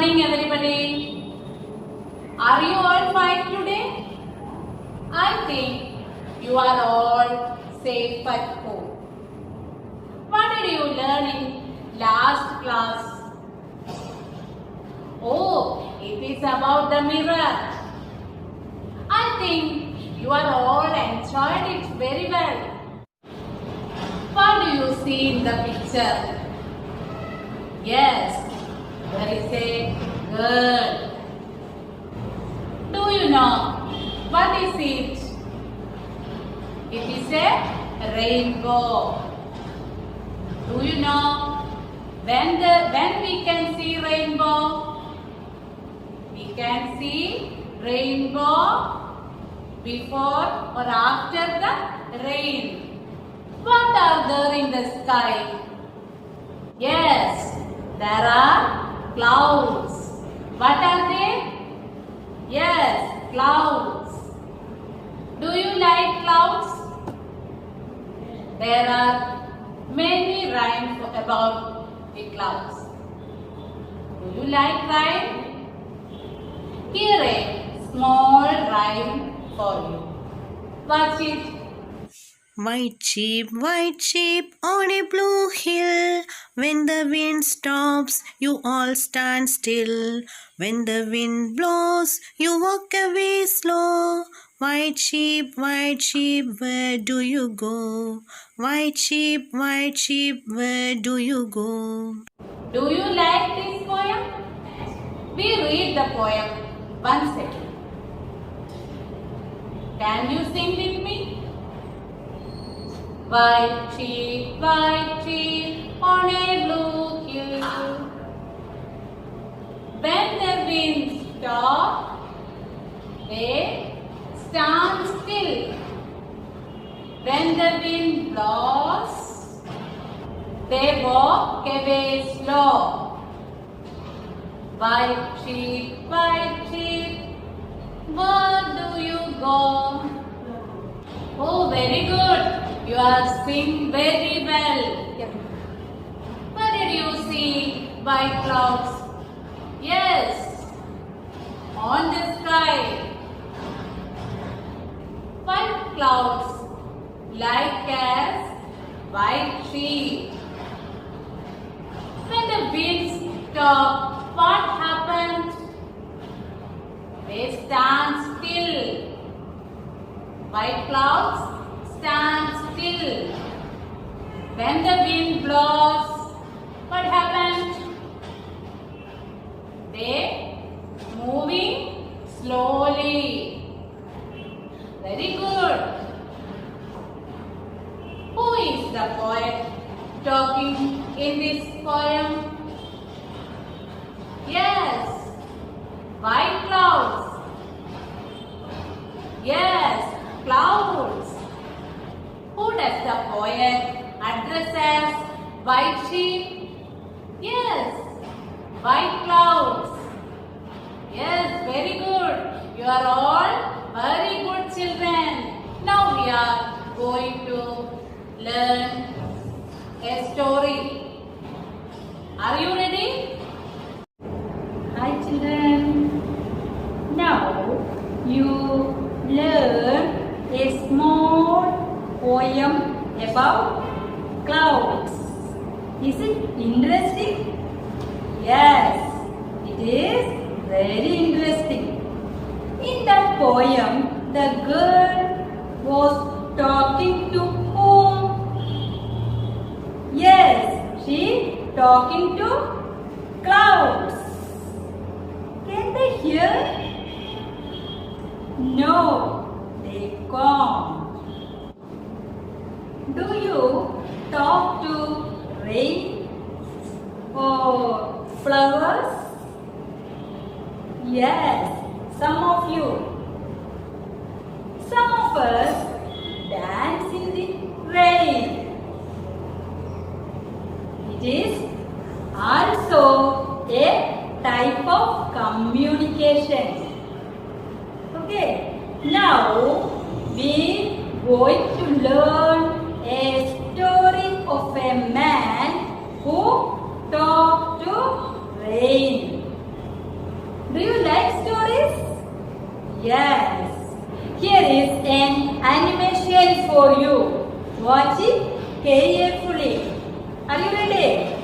morning, everybody. Are you all fine today? I think you are all safe at home. What did you learn in last class? Oh, it is about the mirror. I think you are all enjoyed it very well. What do you see in the picture? Yes, there is a girl. Do you know what is it? It is a rainbow. Do you know when we can see rainbow? We can see rainbow before or after the rain. What are there in the sky? Yes, there are clouds. What are they? Yes, clouds. Do you like clouds? There are many rhymes about the clouds. Do you like rhyme? Here a small rhyme for you. Watch it. White sheep on a blue hill. When the wind stops, you all stand still. When the wind blows, you walk away slow. White sheep, where do you go? White sheep, where do you go? Do you like this poem? We read the poem once again. Can you sing with me? White sheep on a blue hill. When the wind stops, they stand still. When the wind blows, they walk away slow. White sheep, where do you go? Oh, very good. You are singing very well. Where did you see white clouds? Yes, on the sky. White clouds like as white sheep. When the wind stopped, what happened? They stand still. White clouds stand still. When the wind blows, what happened? They moving slowly. Very good. Who is the poet talking in this poem? Yes, white clouds. Yes, clouds. Who does the poet address as white sheep? Yes, white clouds. Yes, very good. You are all very good children. Now we are going to learn a story. Are you ready? Hi children. Now you learn a small poem about clouds. Is it interesting? Yes, it is very interesting. In that poem, the girl was talking to whom? Yes, she talking to clouds. Can they hear? No, they can't. Do you talk to rain or flowers? Yes, some of you. Some of us dance in the rain. It is also a type of communication. Okay, now we going to learn a story of a man who talked to rain. Yes. Here is an animation for you. Watch it carefully. Are you ready?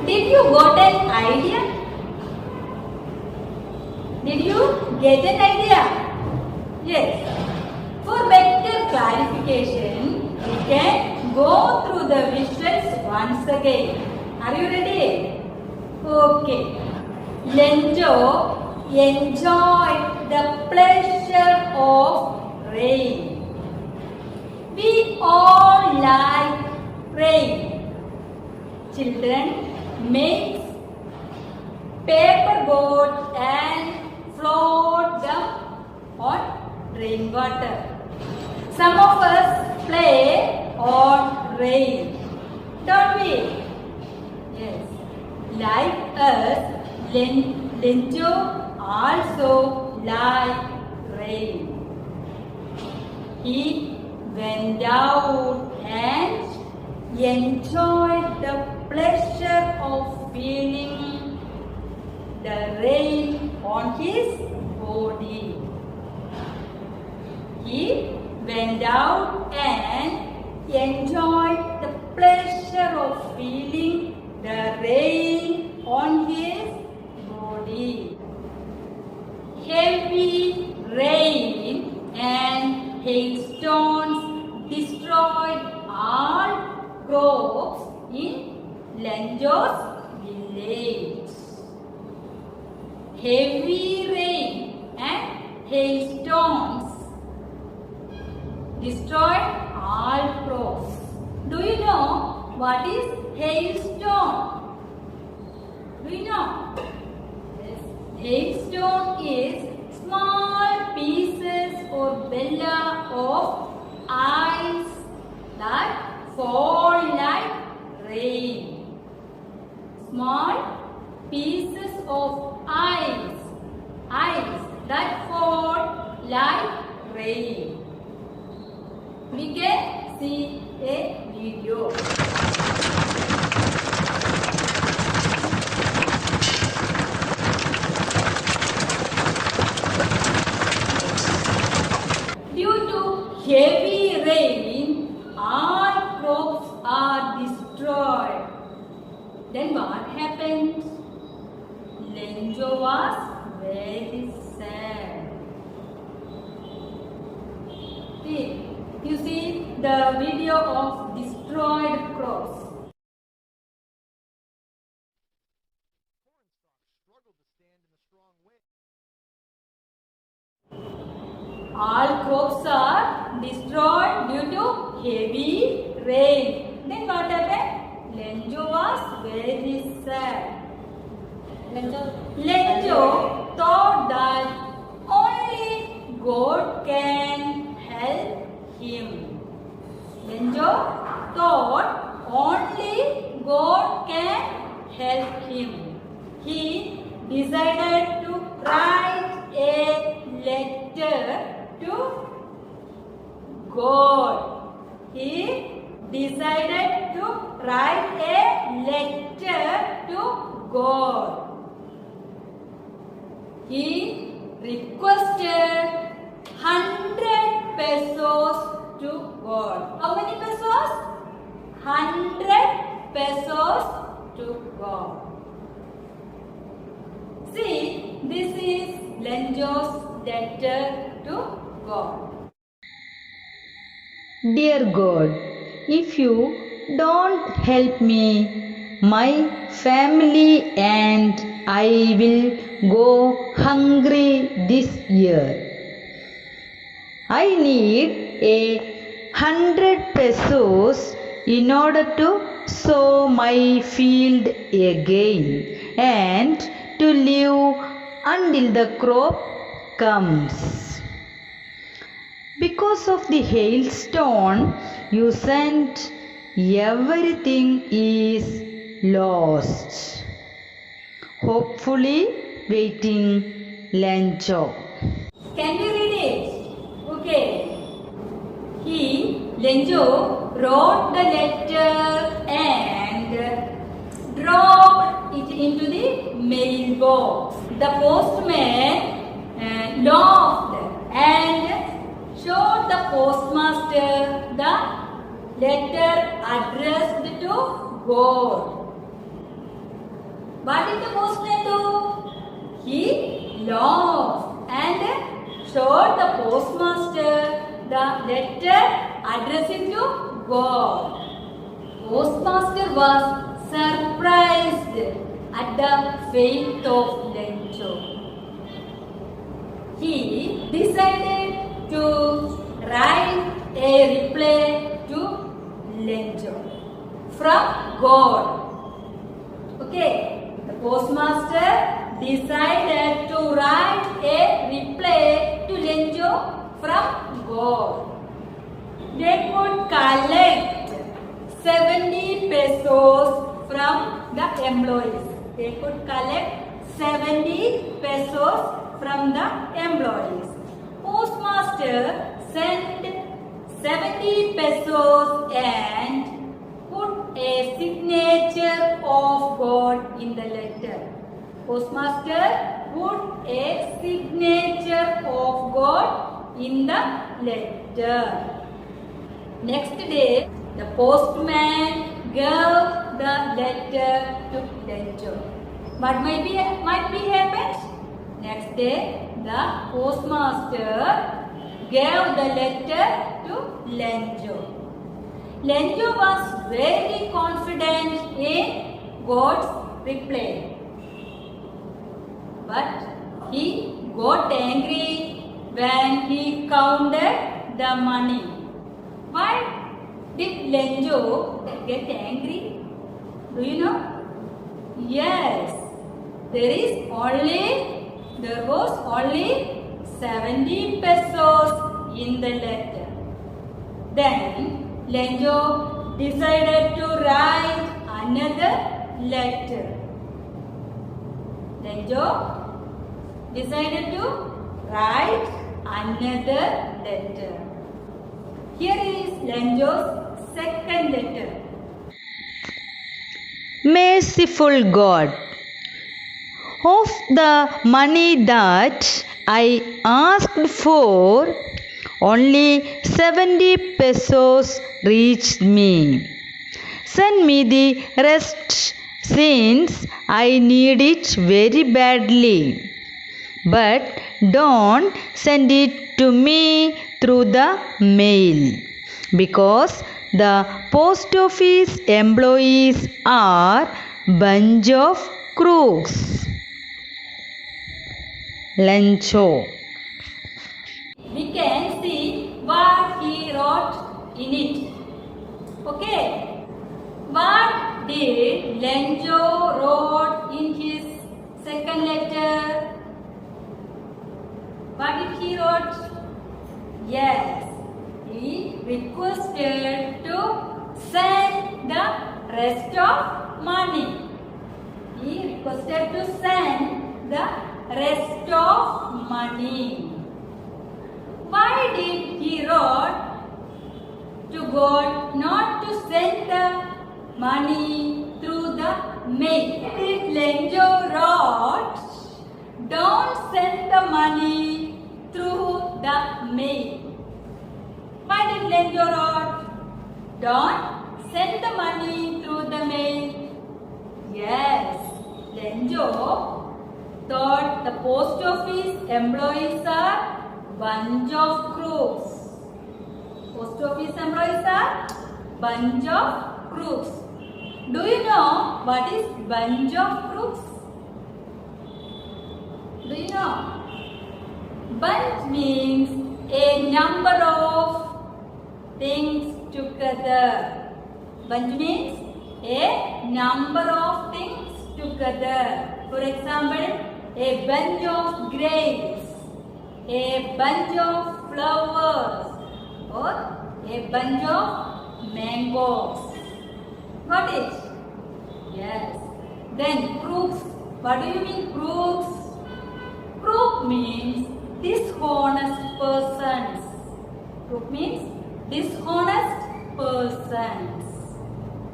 Did you got an idea? Did you get an idea? Yes. For better clarification, we can go through the visuals once again. Are you ready? Okay. Lenjo enjoyed the pleasure of rain. We all like rain. Children make paper boat and float them on rainwater. Some of us play on rain, don't we? Yes. Like us, Lenjo also like rain. He went out and enjoyed the pleasure of feeling the rain on his body. He went out and enjoyed the pleasure of feeling the rain on his body. Heavy rain and hailstones destroyed all crops in Lenjo's village. Heavy rain and hailstones destroyed all crops. Do you know what is hailstone? Do you know? Yes. Hailstone is small pieces or bella of ice that fall like rain. Small can see a video. Due to heavy rain, all crops are destroyed. Then what happened? Lenjo was very sad. See, you see the video of destroyed crops. All crops are destroyed due to heavy rain. Then what happened? Lenjo was very sad. Lenjo thought that only God can help him. Lenjo thought only God can help him. He decided to write a letter to God. He decided to write a letter to God. He requested 100 pesos to God. How many pesos? 100 pesos to God. See, this is Lenjo's letter to God. Dear God, if you don't help me, my family and I will go hungry this year. I need 100 pesos in order to sow my field again and to live until the crop comes. Because of the hailstone you sent, everything is lost. Hopefully waiting, Lenjo. Can we read it? Okay. Lenjo wrote the letter and dropped it into the mailbox. The postman laughed and showed the postmaster the letter addressed to God. What did the postman do? He laughed and showed the postmaster the letter addressed to God. Postmaster was surprised at the fate of Lenjo. He decided to write a reply to Lenjo from God. Okay, the postmaster decided to write a reply to Lenjo from God. They could collect 70 pesos from the employees. They could collect 70 pesos from the employees. Postmaster sent 70 pesos and put a signature of God in the letter. Postmaster put a signature of God in the letter. Next day, the postman gave the letter to Lenjo. What might be happened? Next day, the postmaster gave the letter to Lenjo. Lenjo was very confident in God's reply. But he got angry when he counted the money. Why did Lenjo get angry? Do you know? Yes, there was only 70 pesos in the letter. Then Lenjo decided to write another letter. Lenjo decided to write another letter. Here is Lenjo's second letter. Merciful God, of the money that I asked for, only 70 pesos reached me. Send me the rest since I need it very badly. But don't send it to me through the mail because the post office employees are bunch of crooks. Lencho. We can see what he wrote in it. Okay. What did Lenjo wrote in his second letter? What did he wrote? Yes, he requested to send the rest of money. He requested to send the rest of money. Why did he wrote to God not to send the money through the mail? Did Lenjo wrote, don't send the money through the mail. Why did Lenjo wrote, don't send the money through the mail? Yes, Lenjo thought the post office employees are bunch of crooks. Post office employees are bunch of crooks. Do you know what is bunch of crooks? Do you know? Bunch means a number of things together. Bunch means a number of things together. For example, a bunch of grapes, a bunch of flowers, or a bunch of mangoes. Got it? Yes. Then crooks. What do you mean crooks? Crook means dishonest persons. Crook means dishonest persons.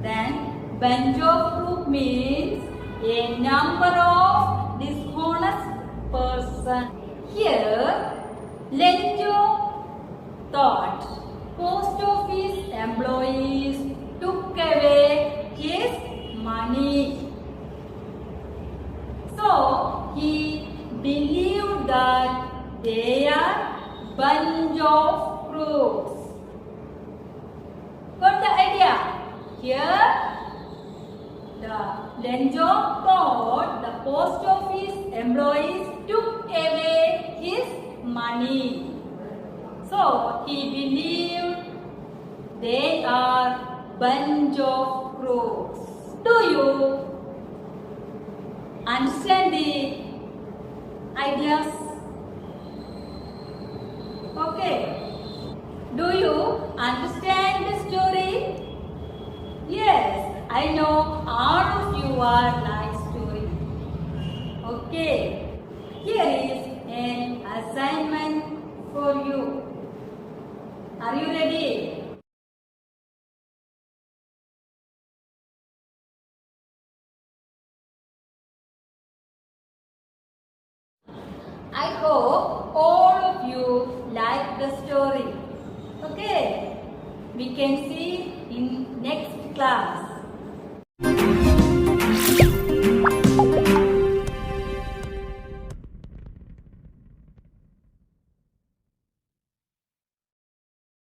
Then bunch of crook means a number of dishonest persons. Here, Lenjo thought post office employees took away his money. So, he believed that they are bunch of crooks. Got the idea? Here, the Lenjo thought the post office employees took away his money. So, he believed they are bunch of crooks. Do you understand the ideas? Okay. Do you understand the story? Yes, I know all of you are like story. Okay. Here is an assignment for you. Are you ready? I hope all of you like the story. Okay, we can see in next class.